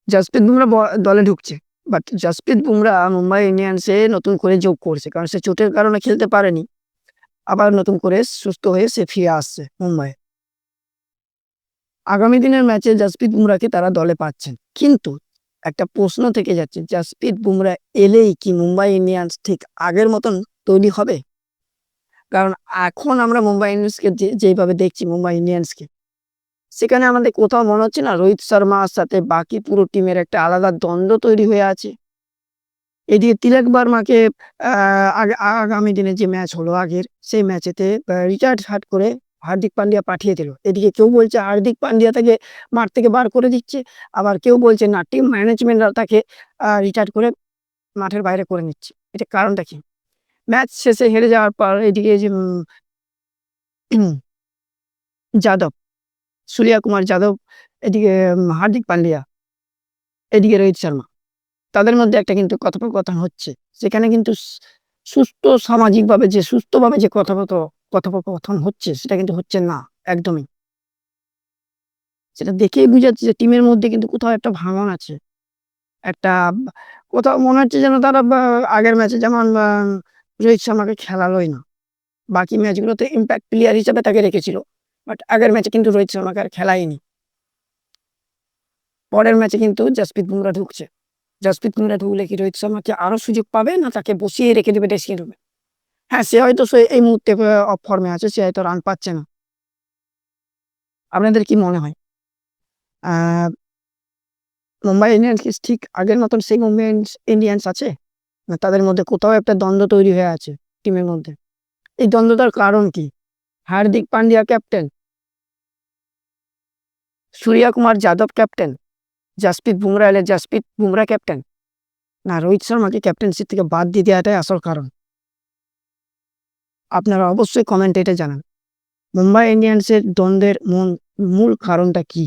জাসপ্রীত বুমরা দলে ঢুকছে। বাট জাসপ্রীত বুমরা মুম্বাই ইন্ডিয়ান্সে নতুন করে যোগ করছে। কারণ সে চোটের কারণে খেলতে পারেনি। আবার নতুন করে সুস্থ হয়ে সে ফিরে আসছে মুম্বাইয়ে। আগামী দিনের ম্যাচে জাসপ্রীত বুমরাকে তারা দলে পাচ্ছেন। কিন্তু একটা প্রশ্ন থেকে যাচ্ছে, জাসপ্রীত বুমরা এলেই কি মুম্বাই ইন্ডিয়ান্স ঠিক আগের মতন তৈরি হবে? কারণ এখন আমরা মুম্বাই ইন্ডিয়ান্সকে যেইভাবে দেখছি মুম্বাই ইন্ডিয়ান্সকে, সেখানে আমাদের কোথাও মনে হচ্ছে না রোহিত শর্মার সাথে বাকি পুরো টিমের একটা আলাদা দ্বন্দ্ব তৈরি হয়ে আছে। এদিকে তিলক বর্মাকে আ আগামী দিনে যে ম্যাচ হলো আগের, সেই ম্যাচেতে রিটায়ার্ড হার্ট করে হার্দিক পান্ডিয়া পাঠিয়ে দিল। এদিকে কেউ বলছে হার্দিক পান্ডিয়া তাকে মাঠ থেকে বার করে দিচ্ছে। আবার কেউ বলছে না, টিম ম্যানেজমেন্টরা তাকে রিটায়ার্ড করে মাঠের বাইরে করে নিচ্ছে। এটার কারণটা কি? ম্যাচ শেষে হেরে যাওয়ার পর এদিকে যে যাদব, সূর্যা কুমার যাদব, এদিকে হার্দিক পান্ডিয়া, এদিকে রোহিত শর্মা। তাদের মধ্যে একটা কিন্তু কথোপকথন হচ্ছে। সেখানে কিন্তু সুস্থ সামাজিকভাবে যে সুস্থভাবে যে কথোপকথন হচ্ছে, সেটা কিন্তু হচ্ছে না একদমই। সেটা দেখেই বুঝা যাচ্ছে যে টিমের মধ্যে কিন্তু কোথাও একটা ভাঙন আছে। একটা কোথাও মনে হচ্ছে যেন তারা আগের ম্যাচে যেমন রোহিত শর্মাকে খেলালোই না। বাকি ম্যাচগুলোতে ইমপ্যাক্ট প্লেয়ার হিসেবে তাকে রেখেছিল। বাট আগের ম্যাচে কিন্তু রোহিত শর্মাকে আর খেলায়নি। পরের ম্যাচে কিন্তু জাসপ্রীত বুমরা ঢুকছে। জাসপ্রীত বুমরা ঢুকলে কি রোহিত শর্মা কি আরো সুযোগ পাবে, না তাকে বসিয়ে রেখে দেবে ড্রেসিং রুমে? হ্যাঁ, সে এই মুহূর্তে অফ ফর্মে আছে। সে হয়তো রান পাচ্ছে না। আপনাদের কি মনে হয়? আ মুম্বাই ইন্ডিয়ান্স কি ঠিক আগের মতন সেই মুম্বাই ইন্ডিয়ান্স আছে? না তাদের মধ্যে কোথাও একটা দ্বন্দ্ব তৈরি হয়ে আছে টিমের মধ্যে? এই দ্বন্দ্বটার কারণ কি? হার্দিক পান্ডিয়া ক্যাপ্টেন, সূর্যা কুমার যাদব ক্যাপ্টেন, জাসপ্রীত বুমরা এলে জাসপ্রীত বুমরা ক্যাপ্টেন, না রোহিত শর্মাকে ক্যাপ্টেন্সি থেকে বাদ দিয়ে দেওয়াটাই আসল কারণ? আপনারা অবশ্যই কমেন্টে এটা জানান। মুম্বাই ইন্ডিয়ান্সের দ্বন্দ্বের মূল কারণটা কি?